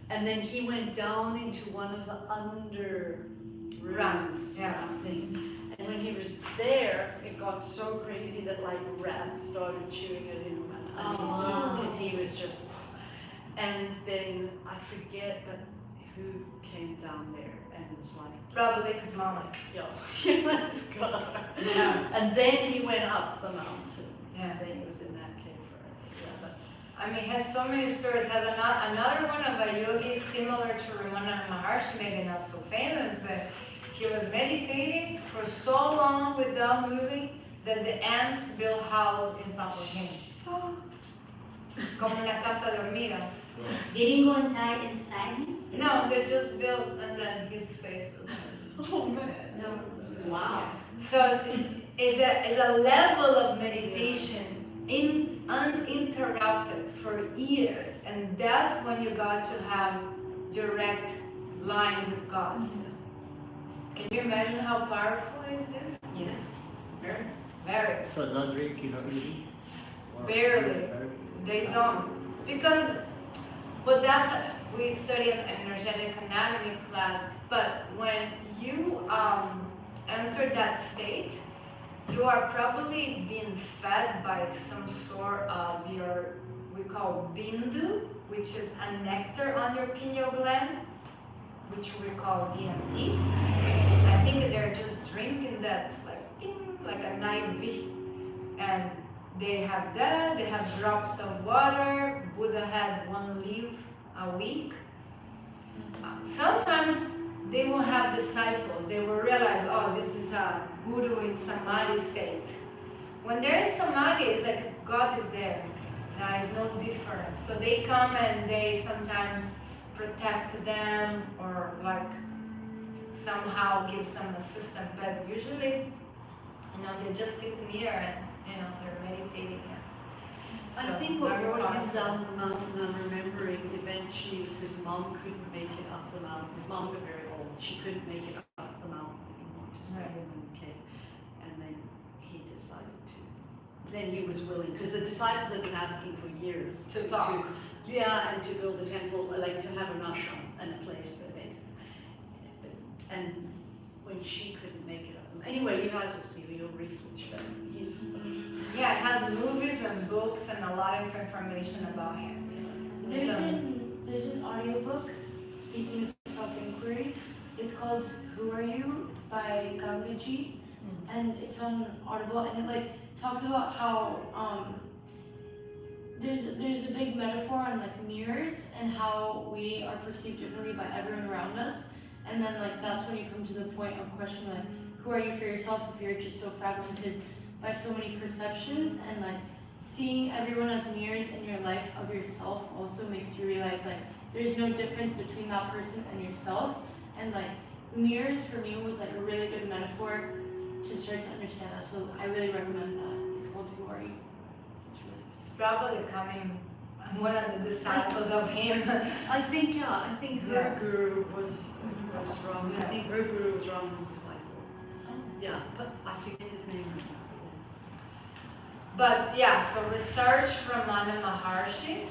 And then he went down into one of the under rooms, things. And when he was there, it got so crazy that like rats started chewing at him, because he was just. And then I forget, but who came down there and was like, Probably his mom. yo, let's go. Yeah. And then he went up the mountain. Yeah. Then he was in that cave forever. I mean, has so many stories. Has another one of a yogi similar to Ramana Maharshi, maybe not so famous, but he was meditating for so long without moving that the ants built house in top of him. Como una casa de hormigas. They didn't go and die inside him? No, they just built and then his face was. Oh man. No. Wow. So it's a level of meditation uninterrupted for years, and that's when you got to have direct line with God. Can you imagine how powerful is this? Yeah. Very, very. So no drinking, no eating? Wow. Barely. They don't, because, but we study an energetic anatomy class, but when you enter that state, you are probably being fed by some sort of we call bindu, which is a nectar on your pineal gland, which we call DMT. I think they're just drinking that like ding, like an IV, and they have that, they have drops of water. Buddha had 1 leaf a week. Sometimes they will have disciples, they will realize, oh, this is a guru in samadhi state. When there is samadhi, it's like God is there. There is no difference. So they come and they sometimes protect them or like somehow give some assistance, but usually, they just sit near and they're meditating. I So, think what very brought him powerful. down the mountain, I'm remembering eventually, was his mom couldn't make it up the mountain. His mom got very old. She couldn't make it up the mountain anymore to stay Right. in the cave. And then he decided to. Then he was willing, because the disciples had been asking for years To talk. and to build a temple, like to have an ashram and a place that they. And when she couldn't make it up. Anyway, you guys will see, you'll research it. He's. Yeah, it has movies and books and a lot of information about him. There's an audiobook, speaking of self-inquiry. It's called Who Are You by Gangaji, and it's on Audible, and it talks about how there's a big metaphor on mirrors and how we are perceived differently by everyone around us, and then that's when you come to the point of questioning who are you for yourself if you're just so fragmented by so many perceptions, and seeing everyone as mirrors in your life of yourself also makes you realize there's no difference between that person and yourself, and mirrors for me was a really good metaphor to start to understand that. So I really recommend that. It's called Who Are You? It's really good. It's probably coming one of the disciples of him. I think her guru was wrong. I Yeah. think her guru was wrong as disciple. Yeah, but I forget his name. But yeah, so research Ramana Maharshi,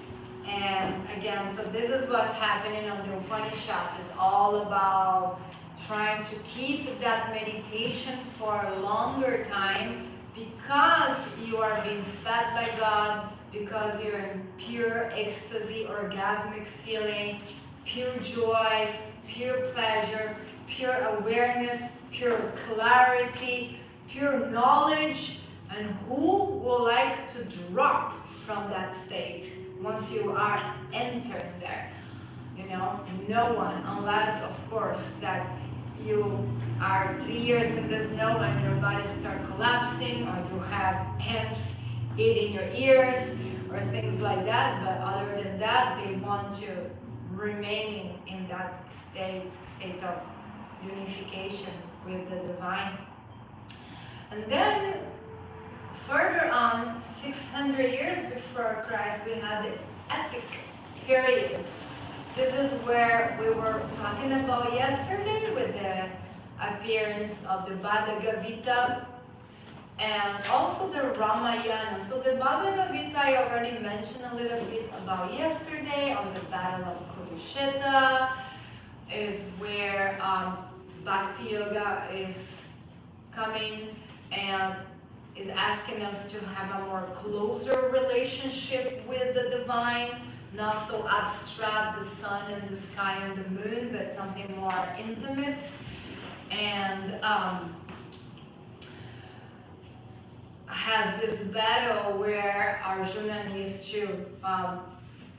and again, so this is what's happening on the Upanishads. It's all about trying to keep that meditation for a longer time because you are being fed by God, because you're in pure ecstasy, orgasmic feeling, pure joy, pure pleasure, pure awareness, pure clarity, pure knowledge. And who will like to drop from that state once you are entered there? No one, unless of course that you are 3 years in the snow and your body starts collapsing, or you have ants eating your ears or things like that. But other than that, they want you remaining in that state of unification with the divine. And then further on, 600 years before Christ, we had the epic period. This is where we were talking about yesterday with the appearance of the Bhagavad Gita and also the Ramayana. So the Bhagavad Gita I already mentioned a little bit about yesterday on the Battle of Kurukshetra, is where Bhakti Yoga is coming and is asking us to have a more closer relationship with the divine, not so abstract, the sun and the sky and the moon, but something more intimate. And has this battle where Arjuna needs to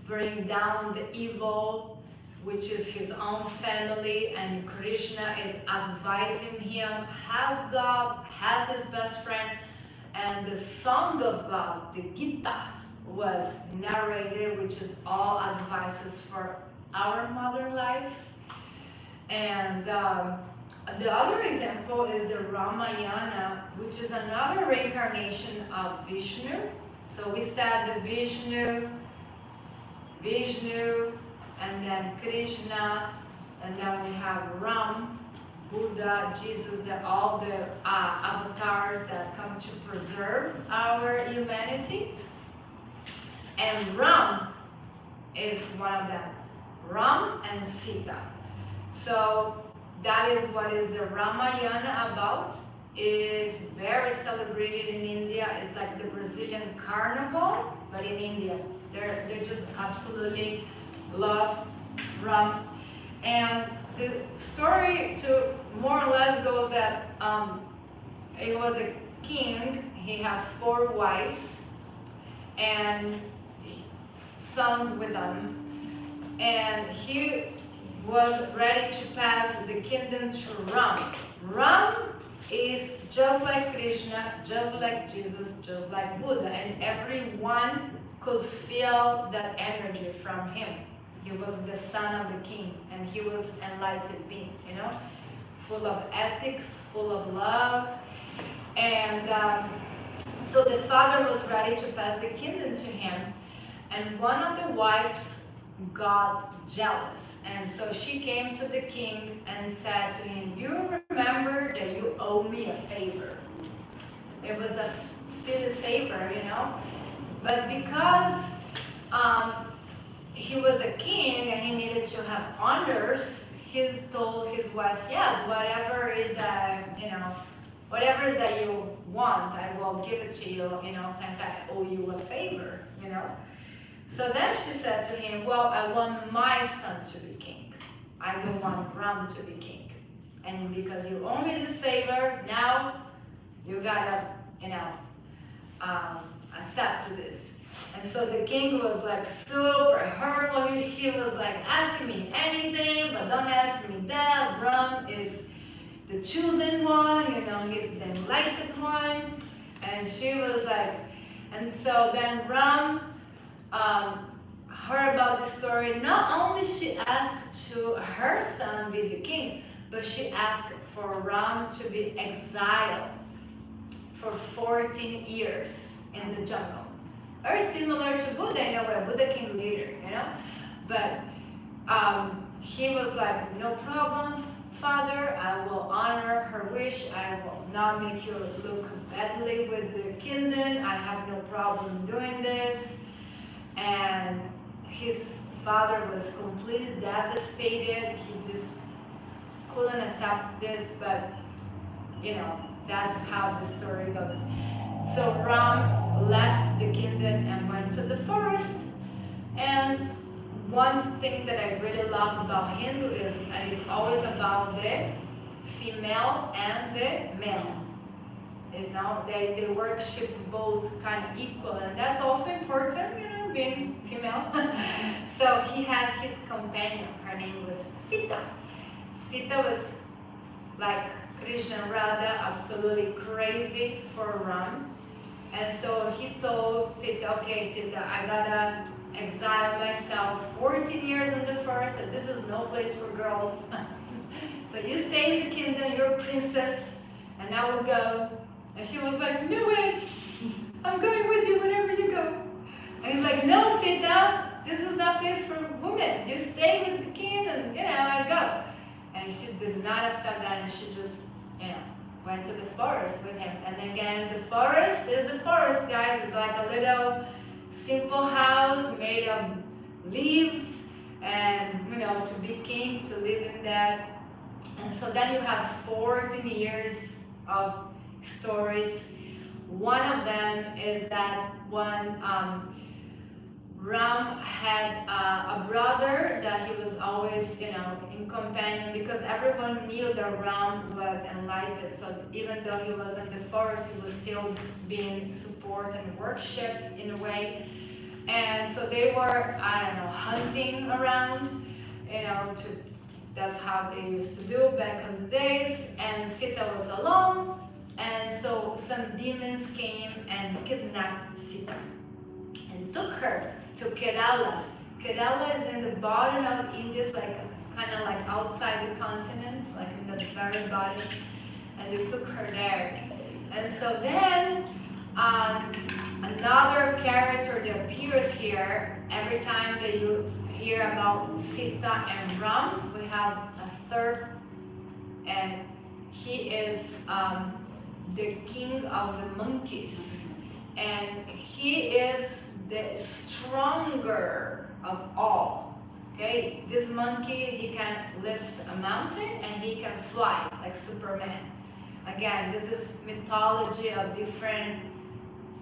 bring down the evil, which is his own family, and Krishna is advising him, has God, has his best friend, and the Song of God, the Gita, was narrated, which is all advices for our modern life. And the other example is the Ramayana, which is another reincarnation of Vishnu. So we said the Vishnu, and then Krishna, and then we have Ram, Buddha, Jesus, all the avatars that come to preserve our humanity. And Ram is one of them. Ram and Sita. So that is what is the Ramayana about. It's very celebrated in India. It's like the Brazilian carnival, but in India. They just absolutely love Ram. And the story to more or less goes that it was a king. He had 4 wives and sons with them, and he was ready to pass the kingdom to Ram. Ram is just like Krishna, just like Jesus, just like Buddha, and everyone could feel that energy from him. He was the son of the king, and he was enlightened being, full of ethics, full of love. And so the father was ready to pass the kingdom to him, and one of the wives got jealous, and so she came to the king and said to him, "You remember that you owe me a favor." It was a silly favor, but because he was a king and he needed to have honors, he told his wife, "Yes, whatever is that, whatever is that you want, I will give it to you, since I owe you a favor, So then she said to him, "Well, I want my son to be king. I don't want Ram to be king. And because you owe me this favor, now you gotta, accept this." And so the king was like super hurtful. He was like, "Ask me anything, but don't ask me that. Ram is the chosen one, he's the enlightened one." And she was like, and so then Ram heard about the story. Not only she asked to her son be the king, but she asked for Ram to be exiled for 14 years in the jungle. Very similar to Buddha in a way. Buddha came later, But he was like, "No problem, Father. I will honor her wish. I will not make you look badly with the kingdom. I have no problem doing this." And his father was completely devastated. He just couldn't accept this, but that's how the story goes. So Ram left the kingdom and went to the forest. And one thing that I really love about Hinduism, and it's always about the female and the male. They worship both kind of equal, and that's also important, being female. So he had his companion. Her name was Sita. Sita was like Krishna and Radha, absolutely crazy for Ram. And so he told Sita, "Okay, Sita, I gotta exile myself 14 years in the forest, and this is no place for girls. So you stay in the kingdom, you're a princess, and I will go And she was like, no way, I'm going with you wherever you go. And he's like, no, sit down. This is not place for women. You stay with the king and, I go. And she did not accept that, and she just, went to the forest with him. And again, the forest is the forest, guys. It's like a little simple house made of leaves, and, to be king, to live in that. And so then you have 14 years of stories. One of them is that when Ram had a brother that he was always, in companion, because everyone knew that Ram was enlightened. So even though he was in the forest, he was still being supported and worshipped in a way. And so they were, hunting around, that's how they used to do back in the days. And Sita was alone, and so some demons came and kidnapped Sita and took her to Kerala. Kerala is in the bottom of India, kind of like outside the continent, like in the very bottom, and they took her there. And so then another character that appears here every time that you hear about Sita and Ram. We have a third, and he is the king of the monkeys, and he is the stronger of all. Okay, this monkey, he can lift a mountain and he can fly like Superman. Again, this is mythology of different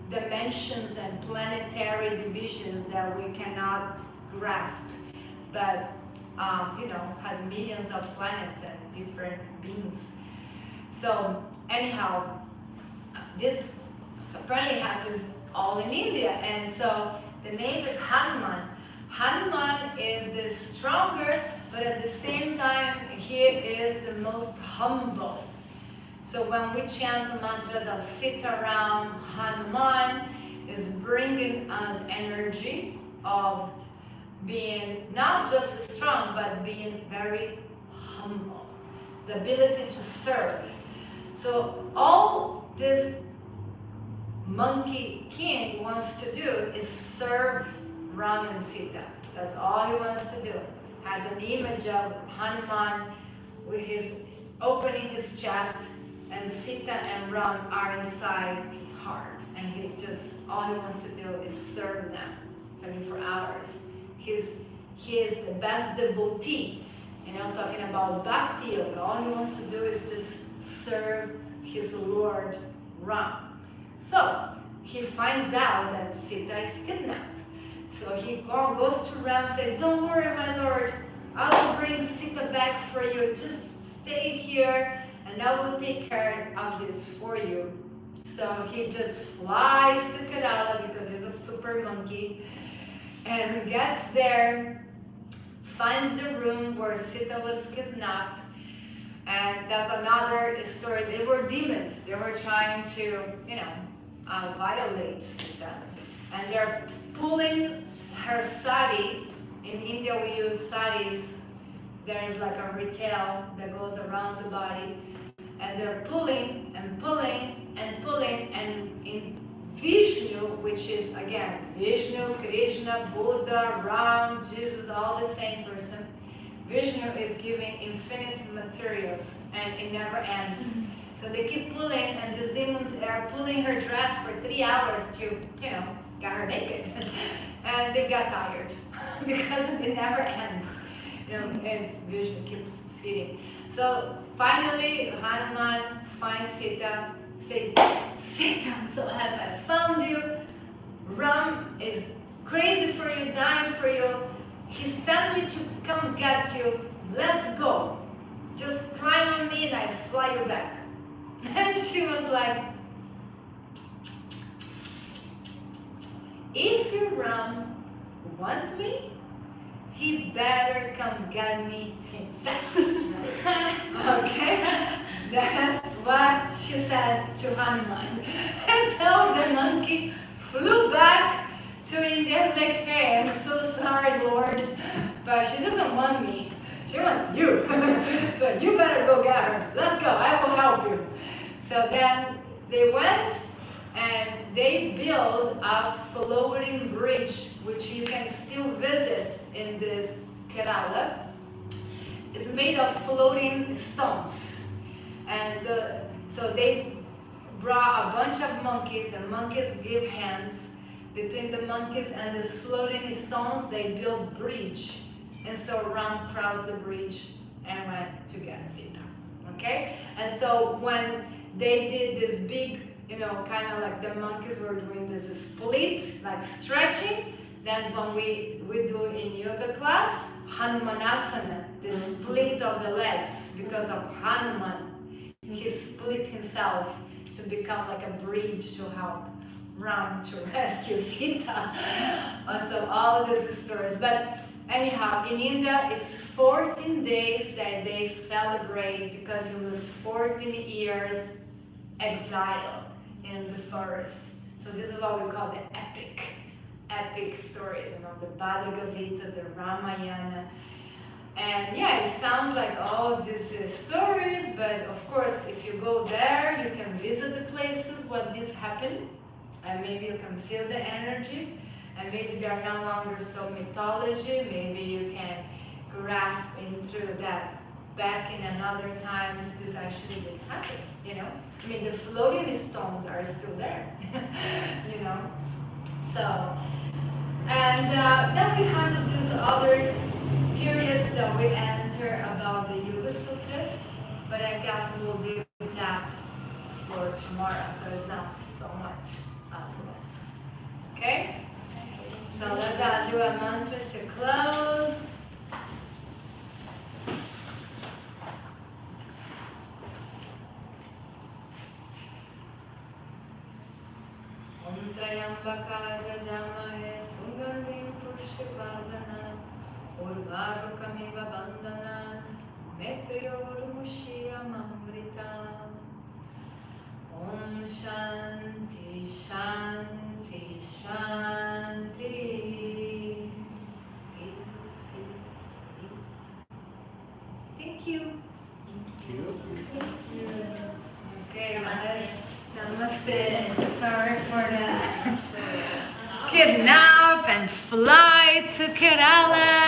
dimensions and planetary divisions that we cannot grasp, but has millions of planets and different beings. So anyhow, this apparently happens all in India, and so the name is Hanuman. Hanuman is the stronger, but at the same time, he is the most humble. So when we chant the mantras of Sitaram, Hanuman is bringing us energy of being not just strong, but being very humble. The ability to serve. So all this monkey king wants to do is serve Ram and Sita. That's all he wants to do. Has an image of Hanuman with his opening his chest, and Sita and Ram are inside his heart. And he's just, all he wants to do is serve them 24 hours. He is the best devotee. Talking about Bhakti Yoga, all he wants to do is just serve his Lord Ram. So he finds out that Sita is kidnapped. So he goes to Ram and says, don't worry, my Lord, I will bring Sita back for you. Just stay here and I will take care of this for you. So he just flies to Kerala because he's a super monkey, and gets there, finds the room where Sita was kidnapped. And that's another story. They were demons. They were trying to, violate Sita. And they're pulling her sari. In India we use saris. There is like a retail that goes around the body. And they're pulling and pulling and pulling. And in Vishnu, which is again, Vishnu, Krishna, Buddha, Ram, Jesus, all the same person. Vishnu is giving infinite materials and it never ends. So they keep pulling, and these demons are pulling her dress for 3 hours to, get her naked. And they got tired because it never ends. As Vishnu keeps feeding. So finally, Hanuman finds Sita, says, Sita, I'm so happy I found you. Ram is crazy for you, dying for you. He sent me to come get you. Let's go. Just climb on me and I fly you back. And she was like, if your Ram wants me, he better come get me himself. Okay? That's what she said to Hanuman. And so the monkey flew back to India. He's like, hey, I'm so sorry, Lord, but she doesn't want me. She wants you. So you better go get her. Let's go. I will help you. So then they went and they built a floating bridge, which you can still visit in this Kerala. It's made of floating stones. And so they brought a bunch of monkeys. The monkeys give hands. Between the monkeys and these floating stones, they built bridge. And so Ram crossed the bridge and went to get Sita. Okay? And so when they did this big, kind of like the monkeys were doing this split, like stretching, then when we do in yoga class, Hanumanasana, the split of the legs, because of Hanuman, he split himself to become like a bridge to help Ram to rescue Sita. So all these stories. But anyhow, in India, it's 14 days that they celebrate because he was 14 years exile in the forest. So this is what we call the epic stories, the Bhagavad Gita, the Ramayana. And yeah, it sounds like all these stories, but of course, if you go there, you can visit the places where this happened, and maybe you can feel the energy, and maybe they're no longer so mythology, maybe you can grasp into that back in another times this actually did happen, I mean, the floating stones are still there, So, and then we have these other periods that we enter about the Yoga Sutras, but I guess we'll leave that for tomorrow, so it's not so much afterwards. Okay? So let's do a mantra to close. Om Trayambakaja Jamahe Sungandim Purushivardhanam Urvarukamiva Bandhanan Metriyormushya Mamritam. Om Shanti Shanti Shanti. Peace. Thank you. Okay, guys. Namaste. Sorry for the kidnap and fly to Kerala.